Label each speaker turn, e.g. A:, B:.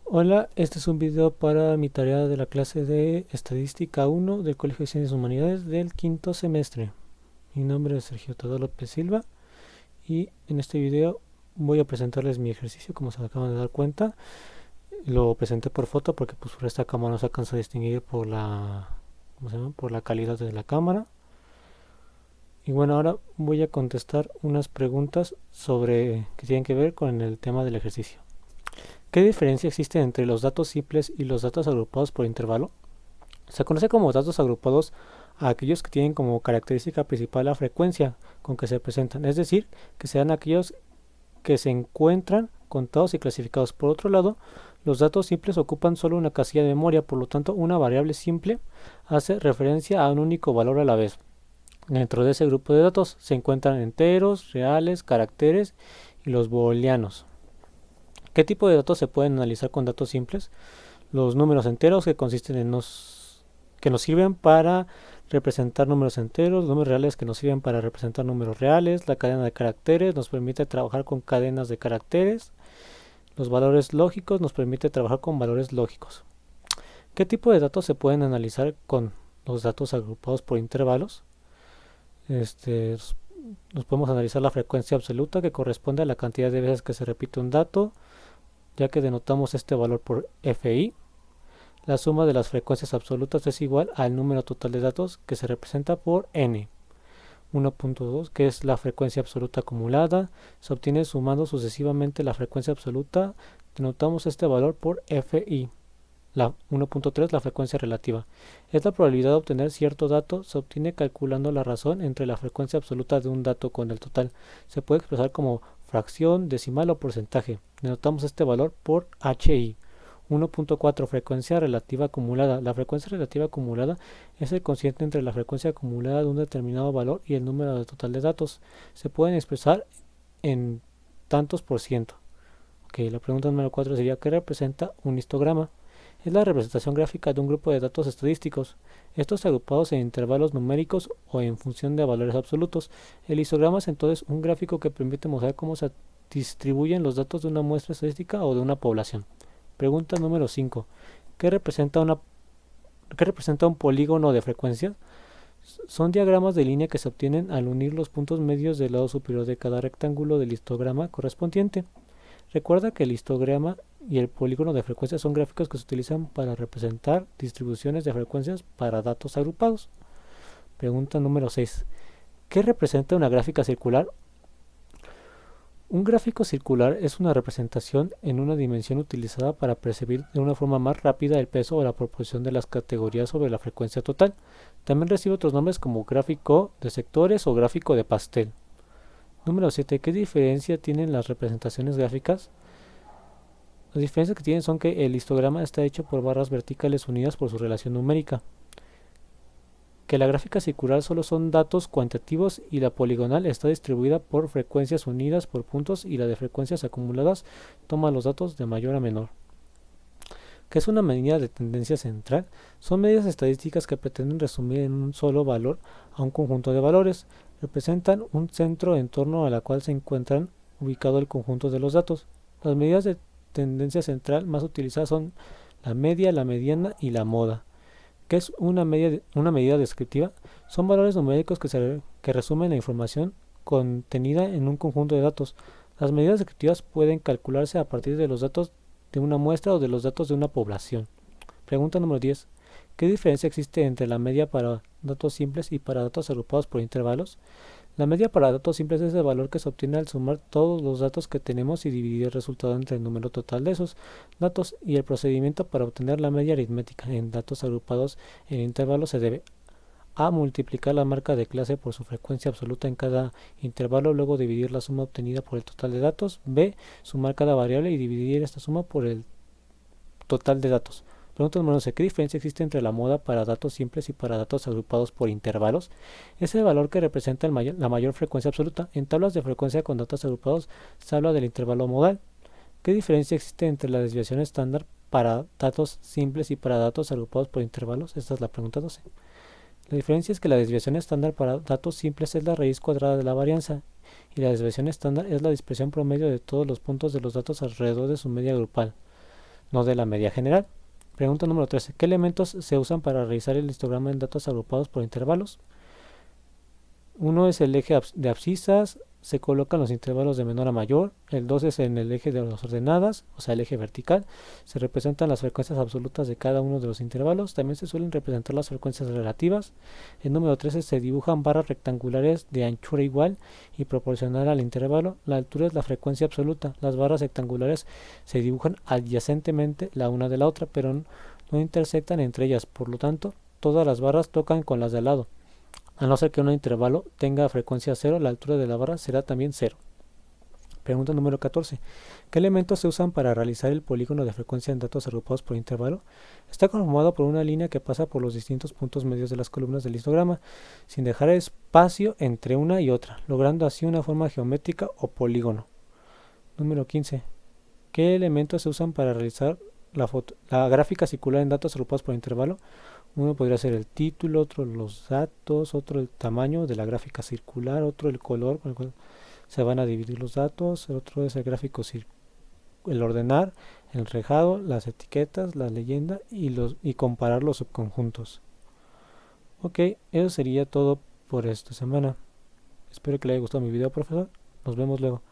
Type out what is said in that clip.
A: Hola, este es un video para mi tarea de la clase de Estadística 1 del Colegio de Ciencias y Humanidades del quinto semestre. Mi nombre es Sergio Tadeo López Silva y en este video voy a presentarles mi ejercicio. Como se acaban de dar cuenta, lo presenté por foto porque pues por esta cámara no se alcanza a distinguir por ¿cómo se llama? Por la calidad de la cámara. Y bueno, ahora voy a contestar unas preguntas que tienen que ver con el tema del ejercicio. ¿Qué diferencia existe entre los datos simples y los datos agrupados por intervalo? Se conoce como datos agrupados a aquellos que tienen como característica principal la frecuencia con que se presentan, es decir, que sean aquellos que se encuentran contados y clasificados. Por otro lado, los datos simples ocupan solo una casilla de memoria, por lo tanto, una variable simple hace referencia a un único valor a la vez. Dentro de ese grupo de datos se encuentran enteros, reales, caracteres y los booleanos. ¿Qué tipo de datos se pueden analizar con datos simples? Los números enteros, que nos sirven para representar números enteros, los números reales que nos sirven para representar números reales, la cadena de caracteres nos permite trabajar con cadenas de caracteres, los valores lógicos nos permite trabajar con valores lógicos. ¿Qué tipo de datos se pueden analizar con los datos agrupados por intervalos? Nos podemos analizar la frecuencia absoluta, que corresponde a la cantidad de veces que se repite un dato, ya que denotamos este valor por FI. La suma de las frecuencias absolutas es igual al número total de datos, que se representa por n. 1.2, que es la frecuencia absoluta acumulada, se obtiene sumando sucesivamente la frecuencia absoluta. Denotamos este valor por FI. La 1.3, la frecuencia relativa. Es la probabilidad de obtener cierto dato, se obtiene calculando la razón entre la frecuencia absoluta de un dato con el total. Se puede expresar como fracción, decimal o porcentaje. Denotamos este valor por HI. 1.4, frecuencia relativa acumulada. La frecuencia relativa acumulada es el cociente entre la frecuencia acumulada de un determinado valor y el número total de datos. Se pueden expresar en tantos por ciento. La pregunta número 4 sería: ¿qué representa un histograma? Es la representación gráfica de un grupo de datos estadísticos, estos agrupados en intervalos numéricos o en función de valores absolutos. El histograma es entonces un gráfico que permite mostrar cómo se distribuyen los datos de una muestra estadística o de una población. Pregunta número 5. ¿Qué representa un polígono de frecuencia? Son diagramas de línea que se obtienen al unir los puntos medios del lado superior de cada rectángulo del histograma correspondiente. Recuerda que el histograma y el polígono de frecuencia son gráficos que se utilizan para representar distribuciones de frecuencias para datos agrupados. Pregunta número 6. ¿Qué representa una gráfica circular? Un gráfico circular es una representación en una dimensión utilizada para percibir de una forma más rápida el peso o la proporción de las categorías sobre la frecuencia total. También recibe otros nombres como gráfico de sectores o gráfico de pastel. Número 7. ¿Qué diferencia tienen las representaciones gráficas? Las diferencias que tienen son que el histograma está hecho por barras verticales unidas por su relación numérica, que la gráfica circular solo son datos cuantitativos y la poligonal está distribuida por frecuencias unidas por puntos, y la de frecuencias acumuladas toma los datos de mayor a menor. ¿Qué es una medida de tendencia central? Son medidas estadísticas que pretenden resumir en un solo valor a un conjunto de valores. Representan un centro en torno a la cual se encuentran ubicado el conjunto de los datos. Las medidas de tendencia central más utilizadas son la media, la mediana y la moda. ¿Qué es una medida descriptiva? Son valores numéricos que resumen la información contenida en un conjunto de datos. Las medidas descriptivas pueden calcularse a partir de los datos de una muestra o de los datos de una población. Pregunta número 10. ¿Qué diferencia existe entre la media para datos simples y para datos agrupados por intervalos? La media para datos simples es el valor que se obtiene al sumar todos los datos que tenemos y dividir el resultado entre el número total de esos datos, y el procedimiento para obtener la media aritmética en datos agrupados en intervalos se debe: a. Multiplicar la marca de clase por su frecuencia absoluta en cada intervalo, luego dividir la suma obtenida por el total de datos. B. Sumar cada variable y dividir esta suma por el total de datos. Pregunta número 11. ¿Qué diferencia existe entre la moda para datos simples y para datos agrupados por intervalos? Es el valor que representa la mayor frecuencia absoluta. En tablas de frecuencia con datos agrupados se habla del intervalo modal. ¿Qué diferencia existe entre la desviación estándar para datos simples y para datos agrupados por intervalos? Esta es la pregunta 12. La diferencia es que la desviación estándar para datos simples es la raíz cuadrada de la varianza, y la desviación estándar es la dispersión promedio de todos los puntos de los datos alrededor de su media grupal. no de la media general. Pregunta número 13. ¿Qué elementos se usan para realizar el histograma en datos agrupados por intervalos? Uno es el eje de abscisas, se colocan los intervalos de menor a mayor. El 2 es en el eje de las ordenadas, o sea el eje vertical. Se representan las frecuencias absolutas de cada uno de los intervalos. También se suelen representar las frecuencias relativas. El número 13 se dibujan barras rectangulares de anchura igual y proporcional al intervalo. La altura es la frecuencia absoluta. Las barras rectangulares se dibujan adyacentemente la una de la otra, pero no intersectan entre ellas. Por lo tanto, todas las barras tocan con las de al lado. A no ser que un intervalo tenga frecuencia cero, la altura de la barra será también cero. Pregunta número 14. ¿Qué elementos se usan para realizar el polígono de frecuencia en datos agrupados por intervalo? Está conformado por una línea que pasa por los distintos puntos medios de las columnas del histograma, sin dejar espacio entre una y otra, logrando así una forma geométrica o polígono. Número 15. ¿Qué elementos se usan para realizar la gráfica circular en datos agrupados por intervalo? Uno podría ser el título, otro los datos, otro el tamaño de la gráfica circular, otro el color con el cual se van a dividir los datos, el otro es el gráfico el ordenar, el enrejado, las etiquetas, la leyenda y comparar los subconjuntos. Ok, eso sería todo por esta semana. Espero que le haya gustado mi video, profesor. Nos vemos luego.